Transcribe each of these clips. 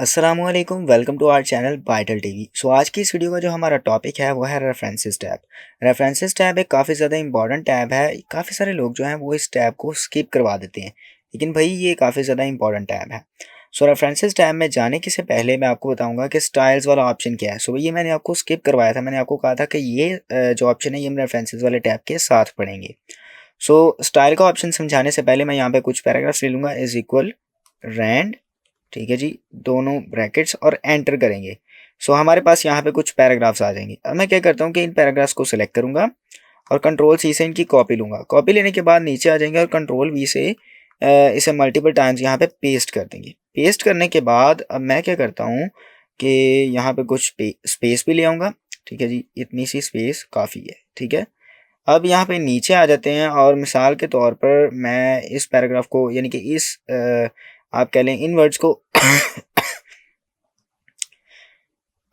अस्सलामुअलैकुम, welcome to our channel बाइटल TV. आज की इस वीडियो का जो हमारा टॉपिक है वो है रेफरेंसेस टैब। रेफरेंसेस टैब एक काफ़ी ज़्यादा इंपॉर्टेंट टैब है। काफ़ी सारे लोग जो हैं वो इस टैब को स्किप करवा देते हैं, लेकिन भाई ये काफ़ी ज़्यादा इंपॉर्टेंट टैब है। रेफरेंसेस टैब में जाने के से पहले मैं आपको बताऊंगा कि स्टाइल्स वाला ऑप्शन क्या है। ये मैंने आपको स्किप करवाया था। मैंने आपको कहा था कि ये जो ऑप्शन है ये हम रेफरेंसेस वाले टैब के साथ पढ़ेंगे। स्टाइल का ऑप्शन समझाने से पहले मैं यहाँ पे कुछ पैराग्राफ्स ले लूँगा। इज इक्वल रैंड, ठीक है जी, दोनों ब्रैकेट्स और एंटर करेंगे। हमारे पास यहाँ पे कुछ पैराग्राफ्स आ जाएंगे। अब मैं क्या करता हूँ कि इन पैराग्राफ्स को सिलेक्ट करूँगा और कंट्रोल सी से इनकी कॉपी लूँगा। कॉपी लेने के बाद नीचे आ जाएंगे और कंट्रोल वी से इसे मल्टीपल टाइम्स यहाँ पे पेस्ट कर देंगे। पेस्ट करने के बाद अब मैं क्या करता हूँ कि यहाँ पे कुछ स्पेस भी ले आऊँगा। ठीक है जी, इतनी सी स्पेस काफ़ी है। ठीक है, अब यहाँ पे नीचे आ जाते हैं और मिसाल के तौर पर मैं इस पैराग्राफ को यानी कि इस आप कह लें इन वर्ड्स को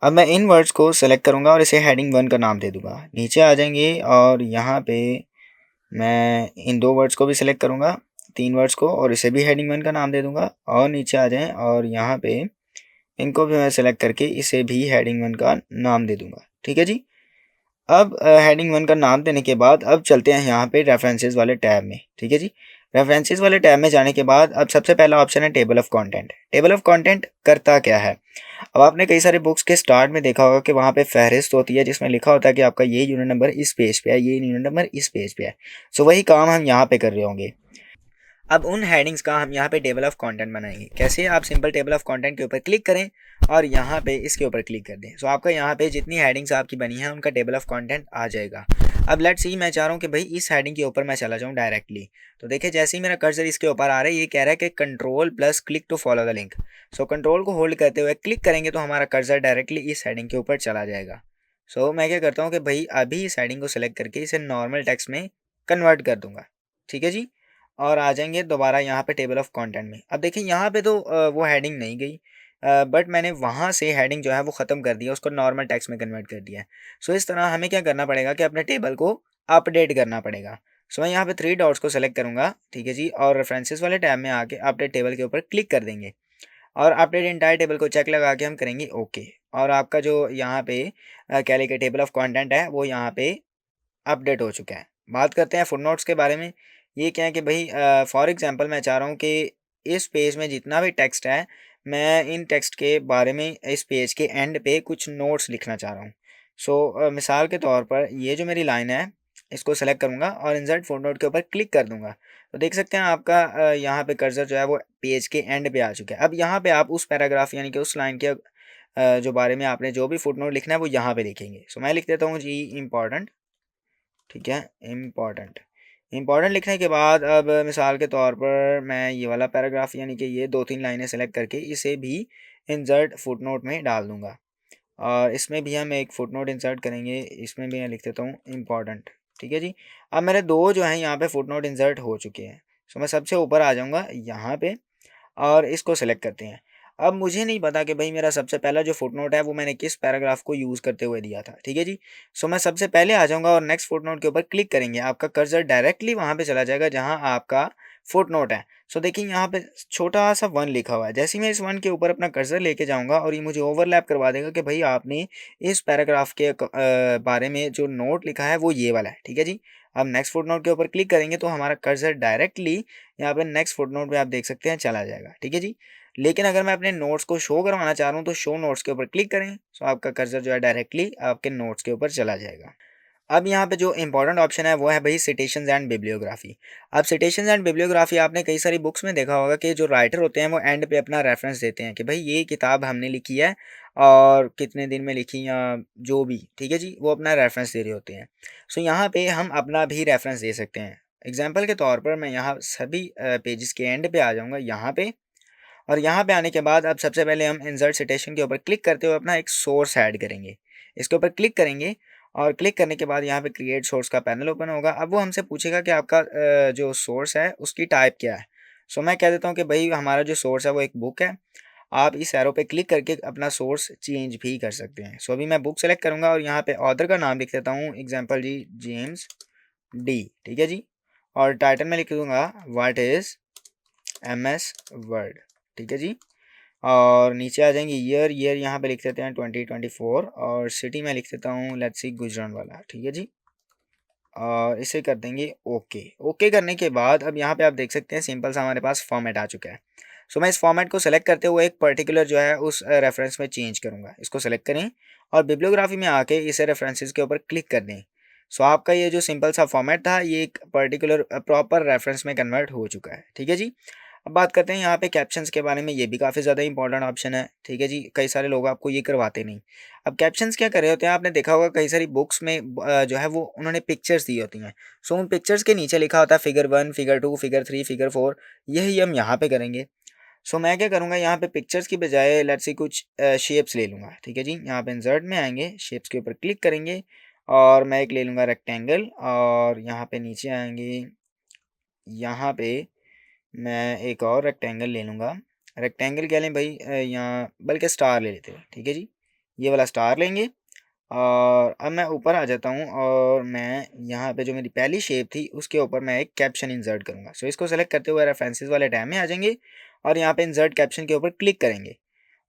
अब मैं इन वर्ड्स को सेलेक्ट करूंगा और इसे हेडिंग 1 का नाम दे दूंगा। नीचे आ जाएंगे और यहाँ पे मैं इन दो वर्ड्स को भी सिलेक्ट करूंगा, तीन वर्ड्स को, और इसे भी हेडिंग 1 का नाम दे दूंगा। और नीचे आ जाएं और यहाँ पे इनको भी मैं सेलेक्ट करके इसे भी हेडिंग 1 का नाम दे दूंगा। ठीक है जी। अब हेडिंग 1 का नाम देने के बाद अब चलते हैं यहाँ पे रेफरेंसेस वाले टैब में। ठीक है जी। रेफरेंसेस वाले टैब में जाने के बाद अब सबसे पहला ऑप्शन है table of content. Table of content करता क्या है? अब आपने कई सारे बुक्स के स्टार्ट में देखा होगा कि वहाँ पे फहरिस्त होती है जिसमें लिखा होता है कि आपका ये यूनिट नंबर इस पेज पे है, ये यूनिट नंबर इस पेज पे है। वही काम हम यहाँ पे कर रहे होंगे। अब उन हेडिंग्स का हम यहाँ पे टेबल ऑफ कंटेंट बनाएंगे। कैसे? आप सिंपल टेबल ऑफ कंटेंट के ऊपर क्लिक करें और यहाँ पे इसके ऊपर क्लिक कर दें। आपका यहाँ पे जितनी हेडिंग्स आपकी बनी है उनका टेबल ऑफ कंटेंट आ जाएगा। अब लेट्स सी मैं चाह रहा हूँ कि भाई इस हेडिंग के ऊपर मैं चला जाऊँ डायरेक्टली। तो देखिए जैसे ही मेरा कर्सर इसके ऊपर आ रहा है ये कह रहा है कि control plus click to follow the link. Control को होल्ड करते हुए क्लिक करेंगे तो हमारा कर्सर डायरेक्टली इस हेडिंग के ऊपर चला जाएगा। मैं क्या करता हूँ कि भाई अभी इस हेडिंग को सिलेक्ट करके इसे नॉर्मल टेक्स्ट में कन्वर्ट कर दूंगा। ठीक है जी। और आ जाएंगे दोबारा यहाँ पे टेबल ऑफ कंटेंट में। अब देखिए यहाँ पे तो वो हेडिंग नहीं गई, बट मैंने वहाँ से हेडिंग जो है वो ख़त्म कर दिया, उसको नॉर्मल टेक्स्ट में कन्वर्ट कर दिया है। इस तरह हमें क्या करना पड़ेगा कि अपने टेबल को अपडेट करना पड़ेगा। मैं यहाँ पे थ्री डॉट्स को सेलेक्ट करूँगा। ठीक है जी, और रेफरेंसेस वाले टैब में आके अपडेट टेबल के ऊपर क्लिक कर देंगे और अपडेट इंटायर टेबल को चेक लगा के हम करेंगे ओके। और आपका जो यहाँ पे कह लें कि टेबल ऑफ कंटेंट है वो यहाँ पे अपडेट हो चुका है। बात करते हैं फुटनोट्स के बारे में। ये क्या है कि भाई फॉर एग्जांपल मैं चाह रहा हूँ कि इस पेज में जितना भी टेक्स्ट है मैं इन टेक्स्ट के बारे में इस पेज के एंड पे कुछ नोट्स लिखना चाह रहा हूँ। मिसाल के तौर पर ये जो मेरी लाइन है इसको सेलेक्ट करूँगा और इंसर्ट फुटनोट के ऊपर क्लिक कर दूंगा। तो देख सकते हैं आपका यहाँ पे कर्सर जो है वो पेज के एंड पे आ चुका है। अब यहाँ पे आप उस पैराग्राफ यानी कि उस लाइन के जो बारे में आपने जो भी फुटनोट लिखना है वो यहाँ पे लिखेंगे। मैं लिख देता हूँ जी इम्पॉर्टेंट। ठीक है, इम्पॉर्टेंट। इम्पॉर्टेंट लिखने के बाद अब मिसाल के तौर पर मैं ये वाला पैराग्राफ यानी कि ये दो तीन लाइनें सेलेक्ट करके इसे भी इंसर्ट फुटनोट में डाल दूंगा और इसमें भी हम एक फुटनोट इंसर्ट करेंगे। इसमें भी मैं लिख देता हूँ इम्पॉर्टेंट। ठीक है जी। अब मेरे दो जो हैं यहाँ पे फुटनोट इंसर्ट हो चुके हैं। मैं सबसे ऊपर आ जाऊँगा यहाँ पे और इसको सेलेक्ट करते हैं। अब मुझे नहीं पता कि भाई मेरा सबसे पहला जो फुटनोट है वो मैंने किस पैराग्राफ को यूज़ करते हुए दिया था। ठीक है जी। मैं सबसे पहले आ जाऊँगा और नेक्स्ट फुटनोट के ऊपर क्लिक करेंगे। आपका कर्सर डायरेक्टली वहाँ पे चला जाएगा जहाँ आपका फुटनोट है। देखिए यहाँ पे छोटा सा वन लिखा हुआ है। जैसे ही मैं इस वन के ऊपर अपना कर्सर लेके जाऊँगा और ये मुझे ओवरलैप करवा देगा कि भाई आपने इस पैराग्राफ के बारे में जो नोट लिखा है वो ये वाला है। ठीक है जी। अब नेक्स्ट फुटनोट के ऊपर क्लिक करेंगे तो हमारा कर्सर डायरेक्टली यहाँ पे नेक्स्ट फुटनोट पे आप देख सकते हैं चला जाएगा। ठीक है जी। लेकिन अगर मैं अपने नोट्स को शो करवाना चाह रहा हूँ तो शो नोट्स के ऊपर क्लिक करें। आपका कर्सर जो है डायरेक्टली आपके नोट्स के ऊपर चला जाएगा। अब यहाँ पे जो इंपॉर्टेंट ऑप्शन है वो है भाई सिटेशंस एंड बिब्लियोग्राफी। अब सिटेशंस एंड बिब्लियोग्राफी आपने कई सारी बुक्स में देखा होगा कि जो राइटर होते हैं वो एंड पे अपना रेफरेंस देते हैं कि भाई ये किताब हमने लिखी है और कितने दिन में लिखी या जो भी। ठीक है जी, वो अपना रेफरेंस दे रहे होते हैं। यहाँ पे हम अपना भी रेफरेंस दे सकते हैं। एग्जाम्पल के तौर पर मैं यहाँ सभी पेजेस के एंड पे आ जाऊँगा यहाँ पे, और यहाँ पे आने के बाद अब सबसे पहले हम इंसर्ट सिटेशन के ऊपर क्लिक करते हुए अपना एक सोर्स ऐड करेंगे। इसके ऊपर क्लिक करेंगे और क्लिक करने के बाद यहाँ पे क्रिएट सोर्स का पैनल ओपन होगा। अब वो हमसे पूछेगा कि आपका जो सोर्स है उसकी टाइप क्या है। मैं कह देता हूँ कि भाई हमारा जो सोर्स है वो एक बुक है। आप इस एरो पे क्लिक करके अपना सोर्स चेंज भी कर सकते हैं। अभी मैं बुक सेलेक्ट करूँगा और यहाँ पे ऑथर का नाम लिख देता हूँ, एग्जाम्पल जी जेम्स डी। ठीक है जी। और टाइटल में लिख दूंगा व्हाट इज MS वर्ड। ठीक है जी। और नीचे आ जाएंगे ईयर, यहाँ पे लिख देते हैं 2024 और सिटी में लिख देता हूँ लेट्स सी गुजरानवाला। ठीक है जी, और इसे कर देंगे ओके। ओके करने के बाद अब यहाँ पे आप देख सकते हैं सिंपल सा हमारे पास फॉर्मेट आ चुका है। सो मैं इस फॉर्मेट को सेलेक्ट करते हुए एक पर्टिकुलर जो है उस रेफरेंस में चेंज करूँगा। इसको सेलेक्ट करें और बिब्लियोग्राफी में आके इसे रेफरेंसेस के ऊपर क्लिक कर दें। सो आपका ये जो सिंपल सा फॉर्मेट था ये एक पर्टिकुलर प्रॉपर रेफरेंस में कन्वर्ट हो चुका है। ठीक है जी, अब बात करते हैं यहाँ पे कैप्शंस के बारे में। ये भी काफ़ी ज़्यादा इंपॉर्टेंट ऑप्शन है। ठीक है जी, कई सारे लोग आपको ये करवाते नहीं। अब कैप्शंस क्या कर रहे होते हैं, आपने देखा होगा कई सारी बुक्स में जो है वो उन्होंने पिक्चर्स दी होती हैं। सो उन पिक्चर्स के नीचे लिखा होता है फिगर 1, फिगर 2, फिगर 3, फिगर 4। यही हम यहाँ पे करेंगे। सो मैं क्या करूँगा, यहाँ पे पिक्चर्स की बजाय लेट्स सी कुछ शेप्स ले लूँगा। ठीक है जी, यहाँ पे इंसर्ट में आएंगे, शेप्स के ऊपर क्लिक करेंगे और मैं एक ले लूँगा रेक्टेंगल और यहाँ पे नीचे आएंगे, यहाँ पे मैं एक और रेक्टेंगल ले लूँगा। रेक्टेंगल क्या लें भाई, यहाँ बल्कि स्टार ले लेते हैं। ठीक है जी, ये वाला स्टार लेंगे और अब मैं ऊपर आ जाता हूँ और मैं यहाँ पे जो मेरी पहली शेप थी उसके ऊपर मैं एक कैप्शन इंसर्ट करूँगा। सो इसको सेलेक्ट करते हुए रेफरेंसेस वाले टैब में आ जाएंगे और यहाँ पे इंसर्ट कैप्शन के ऊपर क्लिक करेंगे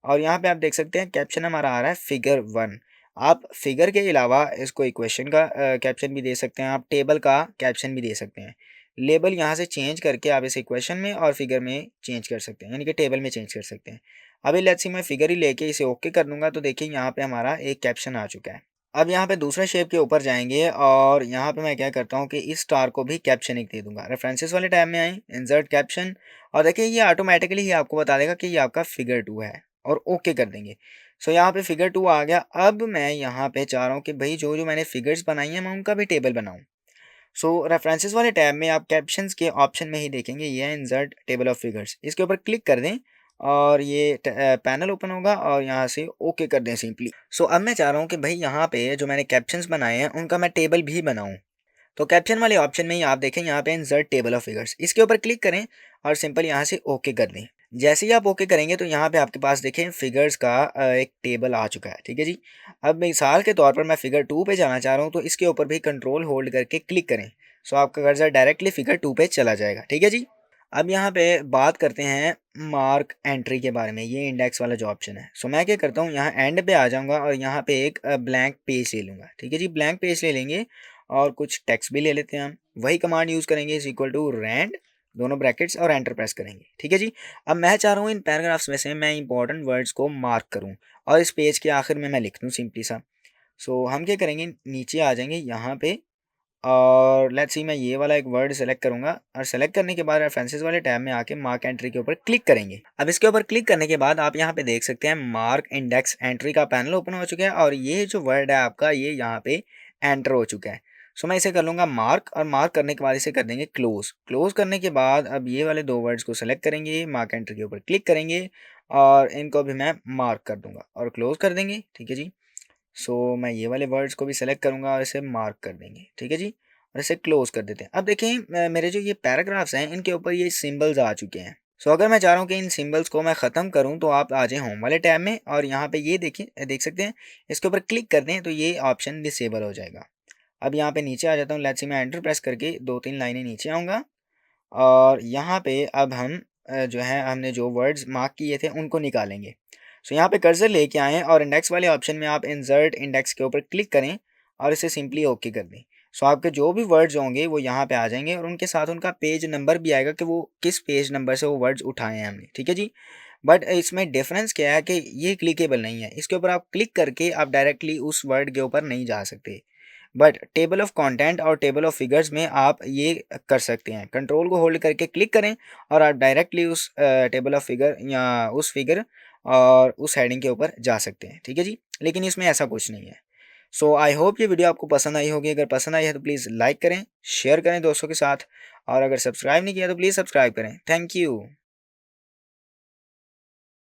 और यहाँ पे आप देख सकते हैं कैप्शन हमारा आ रहा है फिगर 1। आप फिगर के अलावा इसको इक्वेशन का कैप्शन भी दे सकते हैं, आप टेबल का कैप्शन भी दे सकते हैं। लेबल यहाँ से चेंज करके आप इसे इक्वेशन में और फिगर में चेंज कर सकते हैं, यानी कि टेबल में चेंज कर सकते हैं। अभी लेट्स सी मैं फिगर ही लेके इसे ओके कर दूंगा तो देखिए यहाँ पे हमारा एक कैप्शन आ चुका है। अब यहाँ पे दूसरे शेप के ऊपर जाएंगे और यहाँ पे मैं क्या करता हूँ कि इस स्टार को भी कैप्शन एक दे दूंगा। रेफरेंसेस वाले टैब में आए, इंसर्ट कैप्शन और देखिए ये ऑटोमेटिकली ही आपको बता देगा कि ये आपका फिगर 2 है और ओके कर देंगे। सो यहाँ पे फिगर 2 आ गया। अब मैं यहाँ पे चाह रहा हूँ कि भाई जो जो मैंने फिगर्स बनाई हैं मैं उनका भी टेबल बनाऊँ। सो रेफरेंसेस वाले टैब में आप कैप्शंस के ऑप्शन में ही देखेंगे ये है इंसर्ट टेबल ऑफ फिगर्स। इसके ऊपर क्लिक कर दें और ये पैनल ओपन होगा और यहाँ से ओके कर दें सिंपली। सो अब मैं चाह रहा हूँ कि भाई यहाँ पे जो मैंने कैप्शंस बनाए हैं उनका मैं टेबल भी बनाऊँ। तो कैप्शन वाले ऑप्शन में ही आप देखें यहाँ पे इंसर्ट टेबल ऑफ फिगर्स, इसके ऊपर क्लिक करें और सिंपल यहाँ से ओके कर दें। जैसे ही आप ओके करेंगे तो यहाँ पे आपके पास देखें फिगर्स का एक टेबल आ चुका है। ठीक है जी, अब मिसाल के तौर पर मैं फिगर 2 पे जाना चाह रहा हूँ तो इसके ऊपर भी कंट्रोल होल्ड करके क्लिक करें। सो आपका कर्सर डायरेक्टली फिगर 2 पे चला जाएगा। ठीक है जी, अब यहाँ पे बात करते हैं मार्क एंट्री के बारे में, ये इंडेक्स वाला जो ऑप्शन है। सो मैं क्या करता हूँ यहाँ एंड पे आ जाऊँगा और यहाँ पे एक ब्लैंक पेज ले लूँगा। ठीक है जी, ब्लैंक पेज ले लेंगे और कुछ टेक्स्ट भी ले लेते हैं हम। वही कमांड यूज़ करेंगे इज इक्वल टू रैंड, दोनों ब्रैकेट्स और एंटर प्रेस करेंगे। ठीक है जी, अब मैं चाह रहा हूँ इन पैराग्राफ्स में से मैं इंपॉर्टेंट वर्ड्स को मार्क करूँ और इस पेज के आखिर में मैं लिख दूँ सिंपली सा। सो हम क्या करेंगे, नीचे आ जाएंगे यहाँ पे और लेट्स सी मैं ये वाला एक वर्ड सेलेक्ट करूंगा और सेलेक्ट करने के बाद रेफरेंसेस वाले टैब में आके मार्क एंट्री के ऊपर क्लिक करेंगे। अब इसके ऊपर क्लिक करने के बाद आप यहाँ पे देख सकते हैं मार्क इंडेक्स एंट्री का पैनल ओपन हो चुका है और ये जो वर्ड है आपका ये यहाँ पे एंटर हो चुका है। सो मैं इसे कर लूँगा मार्क और मार्क करने के बाद इसे कर देंगे क्लोज। क्लोज करने के बाद अब ये वाले दो वर्ड्स को सेलेक्ट करेंगे, मार्क एंट्री के ऊपर क्लिक करेंगे और इनको भी मैं मार्क कर दूंगा और क्लोज कर देंगे। ठीक है जी, सो मैं ये वाले वर्ड्स को भी सेलेक्ट करूंगा और इसे मार्क कर देंगे। ठीक है जी, और इसे क्लोज कर देते हैं। अब देखें मेरे जो ये पैराग्राफ्स हैं इनके ऊपर ये सिंबल्स आ चुके हैं। सो अगर मैं चाह रहा हूँ कि इन सिंबल्स को मैं ख़त्म करूँ तो आप आ जाएं होम वाले टैब में और यहाँ पे ये देखिए देख सकते हैं, इसके ऊपर क्लिक कर दें तो ये ऑप्शन डिसेबल हो जाएगा। अब यहाँ पे नीचे आ जाता हूँ, लेट्स सी मैं एंटर प्रेस करके 2-3 लाइनें नीचे आऊँगा और यहाँ पे अब हम जो है हमने जो वर्ड्स मार्क किए थे उनको निकालेंगे। सो यहाँ पे कर्सर लेके आएँ और इंडेक्स वाले ऑप्शन में आप इंसर्ट इंडेक्स के ऊपर क्लिक करें और इसे सिंपली ओके कर दें। सो आपके जो भी वर्ड्स होंगे वो यहाँ पे आ जाएंगे और उनके साथ उनका पेज नंबर भी आएगा कि वो किस पेज नंबर से वो वर्ड्स उठाए हैं हमने। ठीक है जी, बट इसमें डिफरेंस क्या है कि ये क्लिकेबल नहीं है, इसके ऊपर आप क्लिक करके आप डायरेक्टली उस वर्ड के ऊपर नहीं जा सकते। बट टेबल ऑफ कंटेंट और टेबल ऑफ फिगर्स में आप ये कर सकते हैं, कंट्रोल को होल्ड करके क्लिक करें और आप डायरेक्टली उस टेबल ऑफ फिगर या उस फिगर और उस हेडिंग के ऊपर जा सकते हैं। ठीक है जी, लेकिन इसमें ऐसा कुछ नहीं है। सो आई होप ये वीडियो आपको पसंद आई होगी। अगर पसंद आई है तो प्लीज़ लाइक करें, शेयर करें दोस्तों के साथ और अगर सब्सक्राइब नहीं किया तो प्लीज़ सब्सक्राइब करें। Thank you.